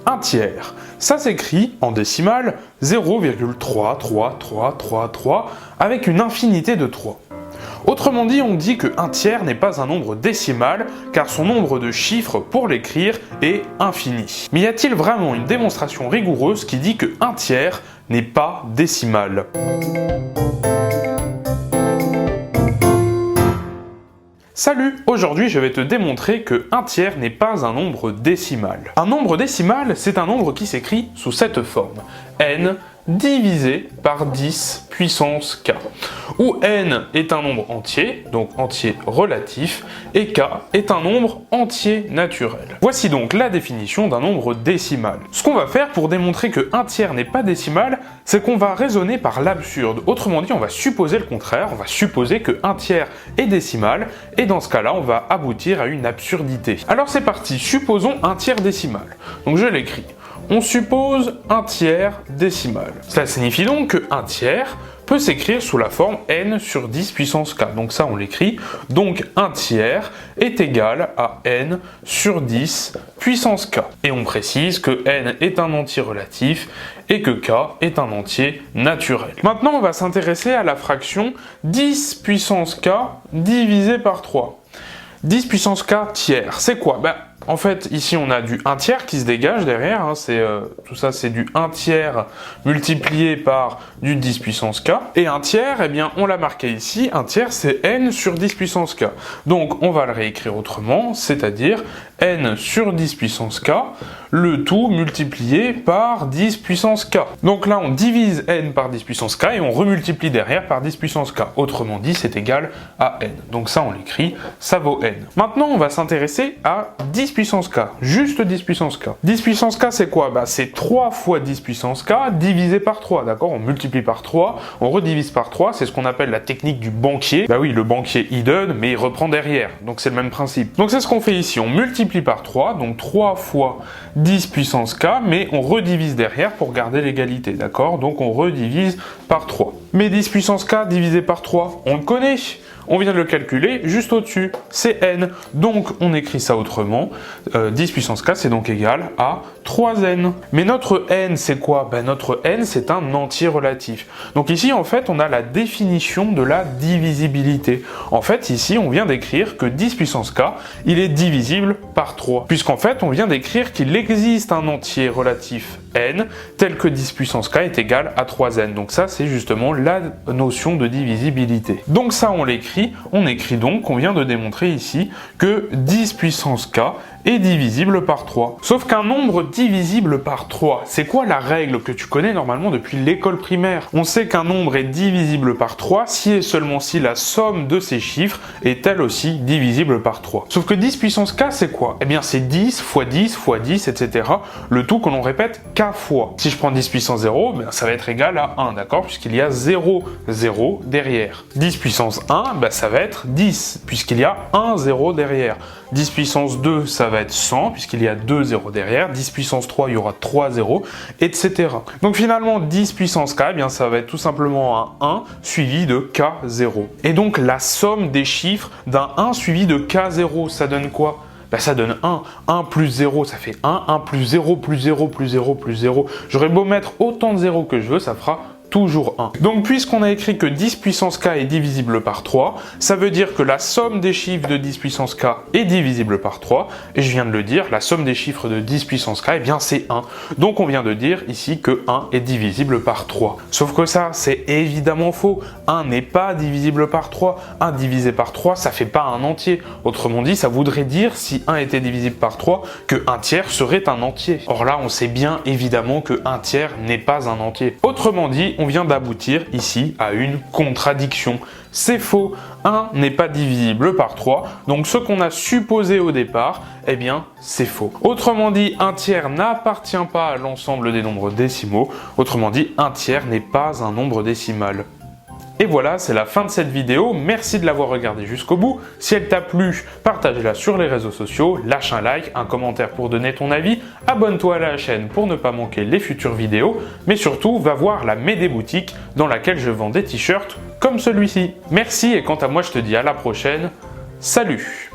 Un tiers, ça s'écrit en décimale 0,33333 avec une infinité de 3. Autrement dit, on dit que 1 tiers n'est pas un nombre décimal car son nombre de chiffres pour l'écrire est infini. Mais y a-t-il vraiment une démonstration rigoureuse qui dit que 1 tiers n'est pas décimal ? Salut! Aujourd'hui, je vais te démontrer que 1 tiers n'est pas un nombre décimal. Un nombre décimal, c'est un nombre qui s'écrit sous cette forme. n divisé par 10 puissance k, où n est un nombre entier, donc entier relatif, et k est un nombre entier naturel. Voici donc la définition d'un nombre décimal. Ce qu'on va faire pour démontrer que 1 tiers n'est pas décimal, c'est qu'on va raisonner par l'absurde. Autrement dit, on va supposer le contraire, on va supposer que 1 tiers est décimal, et dans ce cas-là, on va aboutir à une absurdité. Alors c'est parti, supposons 1 tiers décimal. Donc je l'écris. On suppose 1 tiers décimal. Cela signifie donc que 1 tiers peut s'écrire sous la forme n sur 10 puissance k. Donc ça, on l'écrit. Donc 1 tiers est égal à n sur 10 puissance k. Et on précise que n est un entier relatif et que k est un entier naturel. Maintenant, on va s'intéresser à la fraction 10 puissance k divisé par 3. 10 puissance k tiers, c'est quoi ? En fait, ici, on a du 1 tiers qui se dégage derrière. Tout ça, c'est du 1 tiers multiplié par du 10 puissance k. Et 1 tiers, eh bien, on l'a marqué ici. 1 tiers, c'est n sur 10 puissance k. Donc, on va le réécrire autrement, c'est-à-dire n sur 10 puissance k, le tout multiplié par 10 puissance k. Donc là, on divise n par 10 puissance k et on remultiplie derrière par 10 puissance k. Autrement dit, c'est égal à n. Donc ça, on l'écrit, ça vaut n. Maintenant, on va s'intéresser à 10 puissance k, juste 10 puissance k. 10 puissance k, c'est quoi ? C'est 3 fois 10 puissance k divisé par 3, d'accord ? On multiplie par 3, on redivise par 3, c'est ce qu'on appelle la technique du banquier. Oui, le banquier, il donne, mais il reprend derrière, donc c'est le même principe. Donc c'est ce qu'on fait ici, on multiplie par 3, donc 3 fois 10 puissance k, mais on redivise derrière pour garder l'égalité, d'accord ? Donc on redivise par 3. Mais 10 puissance k divisé par 3, on le connaît. On vient de le calculer juste au-dessus, c'est n. Donc on écrit ça autrement, 10 puissance k c'est donc égal à 3n. Mais notre n c'est quoi ? Notre n c'est un entier relatif. Donc ici en fait on a la définition de la divisibilité. En fait ici on vient d'écrire que 10 puissance k il est divisible par 3. Puisqu'en fait on vient d'écrire qu'il existe un entier relatif n tel que 10 puissance k est égal à 3n. Donc ça c'est justement la notion de divisibilité. Donc ça on l'écrit. On écrit donc qu'on vient de démontrer ici que 10 puissance k est divisible par 3. Sauf qu'un nombre divisible par 3, c'est quoi la règle que tu connais normalement depuis l'école primaire ? On sait qu'un nombre est divisible par 3 si et seulement si la somme de ses chiffres est elle aussi divisible par 3. Sauf que 10 puissance k, c'est quoi ? Eh bien c'est 10 fois 10 fois 10, etc. Le tout que l'on répète k fois. Si je prends 10 puissance 0, ça va être égal à 1, d'accord ? Puisqu'il y a 0, 0 derrière. 10 puissance 1, ça va être 10, puisqu'il y a 1 0 derrière. 10 puissance 2, ça va être 100, puisqu'il y a 2 zéros derrière. 10 puissance 3, il y aura 3 zéros, etc. Donc finalement, 10 puissance k, ça va être tout simplement un 1 suivi de k0. Et donc la somme des chiffres d'un 1 suivi de k0, ça donne quoi ? Ça donne 1. 1 plus 0, ça fait 1. 1 plus 0 plus 0 plus 0 plus 0. J'aurais beau mettre autant de zéros que je veux, ça fera toujours 1. Donc puisqu'on a écrit que 10 puissance k est divisible par 3, ça veut dire que la somme des chiffres de 10 puissance k est divisible par 3, et je viens de le dire, la somme des chiffres de 10 puissance k, c'est 1. Donc on vient de dire ici que 1 est divisible par 3. Sauf que ça, c'est évidemment faux. 1 n'est pas divisible par 3. 1 divisé par 3, ça fait pas un entier. Autrement dit, ça voudrait dire, si 1 était divisible par 3, que 1 tiers serait un entier. Or là, on sait bien évidemment que 1 tiers n'est pas un entier. Autrement dit, on vient d'aboutir ici à une contradiction. C'est faux, 1 n'est pas divisible par 3, donc ce qu'on a supposé au départ, c'est faux. Autrement dit, 1 tiers n'appartient pas à l'ensemble des nombres décimaux, autrement dit, 1 tiers n'est pas un nombre décimal. Et voilà, c'est la fin de cette vidéo. Merci de l'avoir regardée jusqu'au bout. Si elle t'a plu, partage-la sur les réseaux sociaux, lâche un like, un commentaire pour donner ton avis, abonne-toi à la chaîne pour ne pas manquer les futures vidéos, mais surtout, va voir la Médé boutique dans laquelle je vends des t-shirts comme celui-ci. Merci et quant à moi, je te dis à la prochaine. Salut!